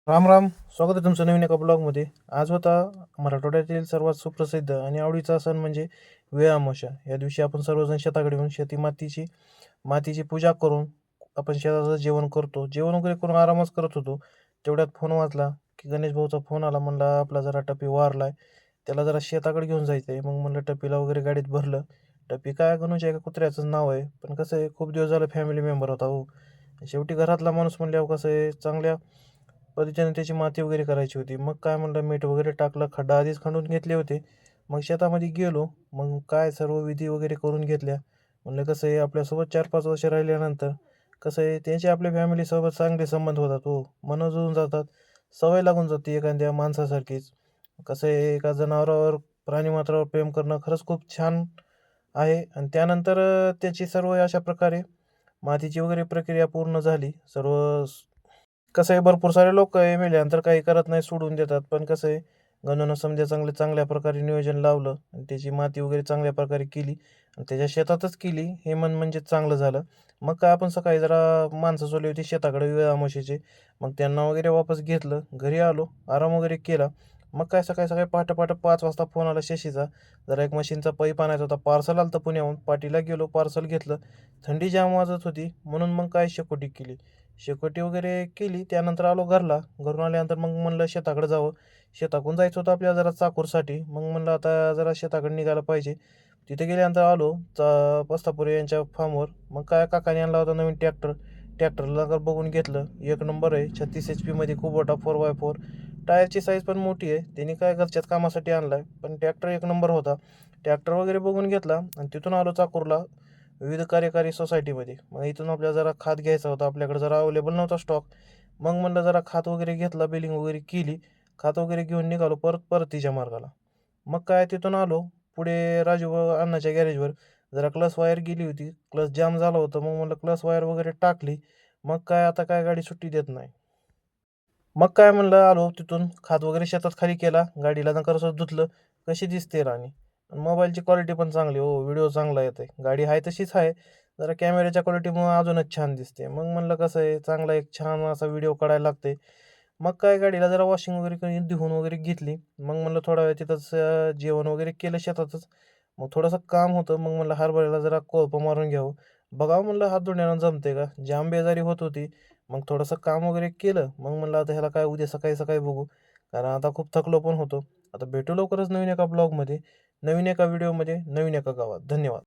राम राम. स्वागत आहे तुमचं नवीन एका ब्लॉगमध्ये. आज होता मराठवाड्यातील सर्वात सुप्रसिद्ध आणि आवडीचा सण म्हणजे वेळामावस्या. या दिवशी आपण सर्वजण शेताकडे येऊन मातीची पूजा करून आपण शेताचं जेवण करतो. जेवण वगैरे करून आरामच करत होतो. तेवढ्यात फोन वाजला की गणेश भाऊचा फोन आला. म्हणला आपला जरा टप्पी वारलाय, त्याला जरा शेताकडे घेऊन जायचं आहे. मग म्हणलं टप्पीला वगैरे गाडीत भरलं. टप्पी काय गणूच्या एका कुत्र्याचंच नाव आहे, पण कसं आहे खूप दिवस झालं फॅमिली मेंबर होता हो. शेवटी घरातला माणूस म्हणल्यावर कसं आहे चांगल्या पद्धतीने त्याची माती वगैरे करायची होती. मग काय म्हणलं मीठ वगैरे टाकलं, खड्डा आधीच खणून घेतले होते. मग शेतामध्ये गेलो. मग काय सर्व विधी वगैरे करून घेतल्या. म्हणलं कसं आहे आपल्यासोबत 4-5 वर्ष राहिल्यानंतर कसं आहे त्यांचे आपल्या फॅमिलीसोबत चांगले संबंध होतात हो. मन जुळून जातात. सवय लागून जाते एखाद्या माणसासारखीच. कसं आहे एका जनावरावर, प्राणीमात्रावर प्रेम करणं खरंच खूप छान आहे. आणि त्यानंतर त्याची सर्व अशा प्रकारे मातीची वगैरे प्रक्रिया पूर्ण झाली. कसं आहे भरपूर सारे लोक आहे मेल्यानंतर काही करत नाही, सोडून देतात. पण कसं आहे गणूनं समजा चांगल्या प्रकारे नियोजन लावलं आणि त्याची माती वगैरे चांगल्या प्रकारे केली आणि त्याच्या शेतातच केली. हे म्हणजे चांगलं झालं. मग काय आपण सकाळी जरा माणसं सोडली होती शेताकडे अमावास्येचे. मग त्यांना वगैरे वापस घेतलं, घरी आलो, आराम वगैरे केला. मग काय सकाळी सकाळी पहाटे पहाटे 5 वाजता फोन आला शशीचा. जरा एक मशीनचा पाईप आणायचा होता, पार्सल आलं होतं पुण्याहून. पाटीला गेलो, पार्सल घेतलं. थंडी जाम वाजत होती म्हणून मग काय शेकोटी केली. शेकोटी वगैरे केली. त्यानंतर आलो घरला. घरून आल्यानंतर मग म्हणलं शेताकडे जावं. शेताकडून जायचं होतं आपल्याला जरा चाकूरसाठी. मग म्हणलं आता जरा शेताकडे निघायला पाहिजे. तिथे गेल्यानंतर आलो पस्तापुरे यांच्या फार्मवर. मग काय काकाने आणला होता नवीन ट्रॅक्टर. ट्रॅक्टरला जर बघून घेतलं, एक नंबर आहे. 36 HP मध्ये खूप मोठा 4x4. टायरची साईज पण मोठी आहे. त्यांनी काय घरच्याच कामासाठी आणलाय, पण ट्रॅक्टर एक नंबर होता. ट्रॅक्टर वगैरे बघून घेतला आणि तिथून आलो चाकूरला विविध कार्यकारी सोसायटीमध्ये. मग इथून आपल्याला जरा खात घ्यायचा होता, आपल्याकडे जरा अवेलेबल नव्हता स्टॉक. मग म्हणलं जरा खात वगैरे घेतला, बिलिंग वगैरे केली. खात वगैरे घेऊन निघालो परतीच्या मार्गाला. मग काय तिथून आलो पुढे राजू अण्णाच्या गॅरेजवर. जरा क्लच वायर गेली होती, क्लच जाम झालं होतं. मग म्हणलं क्लच वायर वगैरे टाकली. मग काय आता काय गाडी सुट्टी देत नाही. मग काय म्हणलं आलो तिथून खात वगैरे शेतात खाली केला. गाडीला नंतर धुतलं. कशी दिसते राणी. मोबाईलची क्वालिटी पण चांगली हो, व्हिडिओ चांगला येते. गाडी आहे तशीच आहे. जरा कॅमेऱ्याच्या क्वालिटीमुळे अजूनच छान दिसते. मग म्हणलं कसं आहे चांगला एक छान असा व्हिडिओ काढायला लागते. मग काय गाडीला जरा वॉशिंग वगैरे करून धुवून वगैरे घेतली. मग म्हणलं थोडा वेळ तिथंच जेवण वगैरे केलं शेतातच. मग थोडंसं काम होतं. मग म्हणलं हरभऱ्याला जरा कोळपं मारून घ्यावं. बघावं म्हणलं हात धुण्यानं जमते का. जाम बेजारी होत होती. मग थोडंसं काम वगैरे केलं. मग म्हणलं आता ह्याला काय उद्या सकाळी सकाळी बघू. कारण आता खूप थकलो पण होतो. आता भेटू लवकरच नवीन एका ब्लॉगमध्ये, नवीन एका व्हिडिओमध्ये, नवीन एका गावात. धन्यवाद.